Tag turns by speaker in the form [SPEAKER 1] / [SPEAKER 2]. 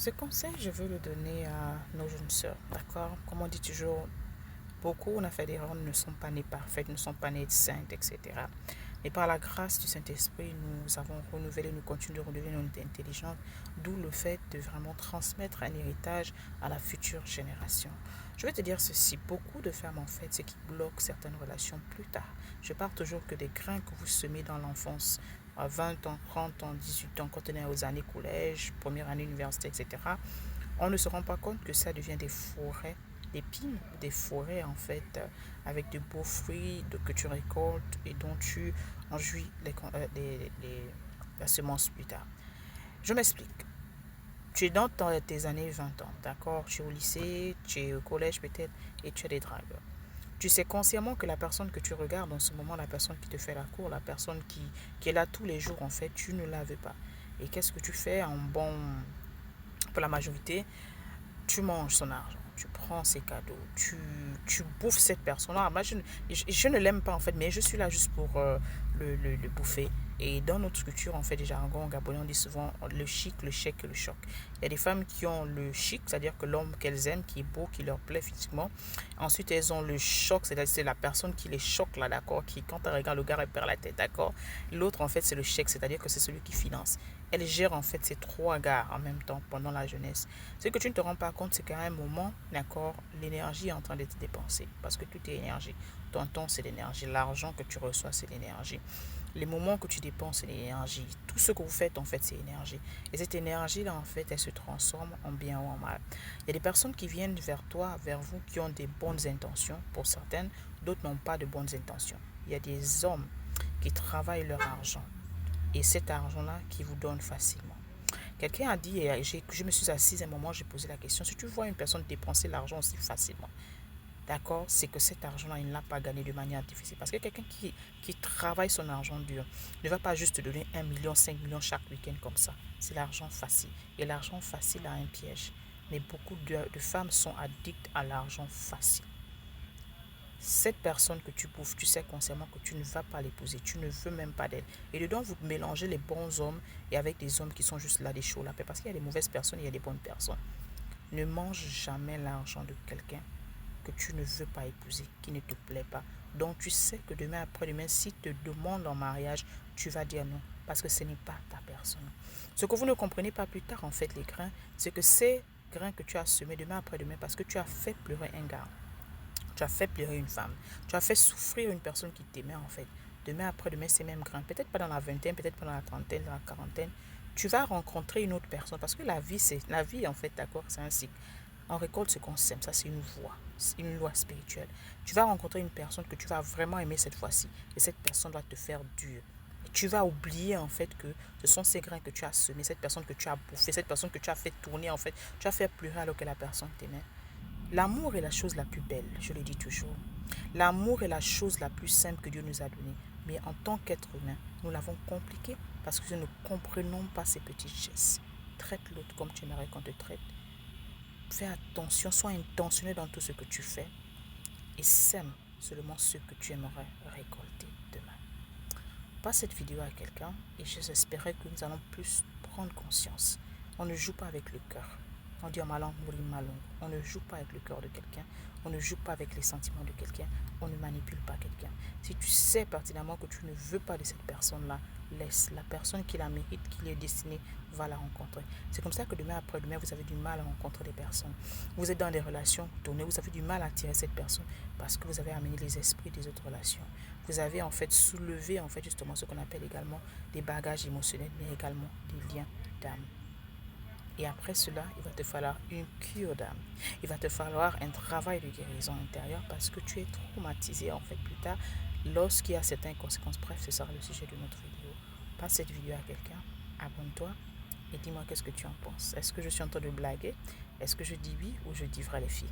[SPEAKER 1] Ce conseil, je veux le donner à nos jeunes sœurs, d'accord? Comme on dit toujours, beaucoup, on a fait d'erreurs, ne sont pas nées parfaites, ne sont pas nées saintes, etc. Et par la grâce du Saint-Esprit, nous avons renouvelé, nous continuons de renouveler notre intelligence, d'où le fait de vraiment transmettre un héritage à la future génération. Je vais te dire ceci, beaucoup de femmes, en fait, ce qui bloque certaines relations plus tard. Je parle toujours que des grains que vous semez dans l'enfance, à 20 ans, 30 ans, 18 ans, quand on est aux années collège, première année université, etc., on ne se rend pas compte que ça devient des forêts d'épines, des forêts en fait, avec de beaux fruits que tu récoltes et dont tu en jouis la semence plus tard. Je m'explique. Tu es dans tes années 20 ans, d'accord? Tu es au lycée, tu es au collège peut-être, et tu as des dragueurs. Tu sais consciemment que la personne que tu regardes en ce moment, la personne qui te fait la cour, la personne qui est là tous les jours, en fait, tu ne la veux pas. Et qu'est-ce que tu fais en bon, pour la majorité? Tu manges son argent, tu prends ses cadeaux, tu bouffes cette personne-là. Moi, je ne l'aime pas en fait, mais je suis là juste pour le bouffer. Et dans notre culture, en fait, des jargons gabonais, on dit souvent le chic, le chèque et le choc. Il y a des femmes qui ont le chic, c'est-à-dire que l'homme qu'elles aiment, qui est beau, qui leur plaît physiquement. Ensuite, elles ont le choc, c'est-à-dire c'est la personne qui les choque, là, d'accord, qui, quand elle regarde le gars, elle perd la tête, d'accord. L'autre, en fait, c'est le chèque, c'est-à-dire que c'est celui qui finance. Elle gère, en fait, ces trois gars en même temps pendant la jeunesse. Ce que tu ne te rends pas compte, c'est qu'à un moment, d'accord, l'énergie est en train d'être dépensée. Parce que tout est énergie. Ton temps, c'est l'énergie. L'argent que tu reçois, c'est l'énergie. Les moments que tu dépenses, c'est l'énergie. Tout ce que vous faites, en fait, c'est l'énergie. Et cette énergie-là, en fait, elle se transforme en bien ou en mal. Il y a des personnes qui viennent vers toi, vers vous, qui ont des bonnes intentions, pour certaines. D'autres n'ont pas de bonnes intentions. Il y a des hommes qui travaillent leur argent. Et cet argent-là, qui vous donne facilement. Quelqu'un a dit, et je me suis assise à un moment, j'ai posé la question, si tu vois une personne dépenser l'argent aussi facilement, d'accord, c'est que cet argent-là, il ne l'a pas gagné de manière difficile. Parce que quelqu'un qui travaille son argent dur ne va pas juste te donner 1 million, 5 millions chaque week-end comme ça. C'est l'argent facile. Et l'argent facile a un piège. Mais beaucoup de femmes sont addictes à l'argent facile. Cette personne que tu bouffes, tu sais consciemment que tu ne vas pas l'épouser, tu ne veux même pas d'elle. Et dedans, vous mélangez les bons hommes et avec des hommes qui sont juste là, des chauds la paix. Parce qu'il y a des mauvaises personnes et il y a des bonnes personnes. Ne mange jamais l'argent de quelqu'un que tu ne veux pas épouser, qui ne te plaît pas. Donc tu sais que demain après-demain, s'il te demande en mariage, tu vas dire non. Parce que ce n'est pas ta personne. Ce que vous ne comprenez pas plus tard, en fait, les grains, c'est que ces grains que tu as semés demain après-demain, parce que tu as fait pleurer un gars, tu as fait pleurer une femme. Tu as fait souffrir une personne qui t'aimait en fait. Demain après-demain, c'est même grand. Peut-être pas dans la vingtaine, peut-être pas dans la trentaine, dans la quarantaine. Tu vas rencontrer une autre personne. Parce que la vie, en fait, d'accord, c'est un cycle. On récolte ce qu'on sème. Ça, c'est une voie. C'est une loi spirituelle. Tu vas rencontrer une personne que tu vas vraiment aimer cette fois-ci. Et cette personne doit te faire dur. Et tu vas oublier en fait que ce sont ces grains que tu as semés, cette personne que tu as bouffé, cette personne que tu as fait tourner en fait. Tu as fait pleurer alors que la personne t'aimait. L'amour est la chose la plus belle, je le dis toujours. L'amour est la chose la plus simple que Dieu nous a donnée. Mais en tant qu'être humain, nous l'avons compliqué parce que nous ne comprenons pas ces petits gestes. Traite l'autre comme tu aimerais qu'on te traite. Fais attention, sois intentionnel dans tout ce que tu fais et sème seulement ce que tu aimerais récolter demain. Passe cette vidéo à quelqu'un et j'espérais que nous allons plus prendre conscience. On ne joue pas avec le cœur. On dit en ma langue, mourir ma langue. On ne joue pas avec le cœur de quelqu'un. On ne joue pas avec les sentiments de quelqu'un. On ne manipule pas quelqu'un. Si tu sais pertinemment que tu ne veux pas de cette personne-là, laisse la personne qui la mérite, qui lui est destinée, va la rencontrer. C'est comme ça que demain après-demain, vous avez du mal à rencontrer des personnes. Vous êtes dans des relations tournées, vous avez du mal à attirer cette personne parce que vous avez amené les esprits des autres relations. Vous avez en fait soulevé en fait justement ce qu'on appelle également des bagages émotionnels, mais également des liens d'âme. Et après cela, il va te falloir une cure d'âme. Il va te falloir un travail de guérison intérieure parce que tu es traumatisé en fait plus tard lorsqu'il y a certaines conséquences. Bref, ce sera le sujet de notre vidéo. Passe cette vidéo à quelqu'un, abonne-toi et dis-moi qu'est-ce que tu en penses. Est-ce que je suis en train de blaguer? Est-ce que je dis oui ou je dis vrai les filles?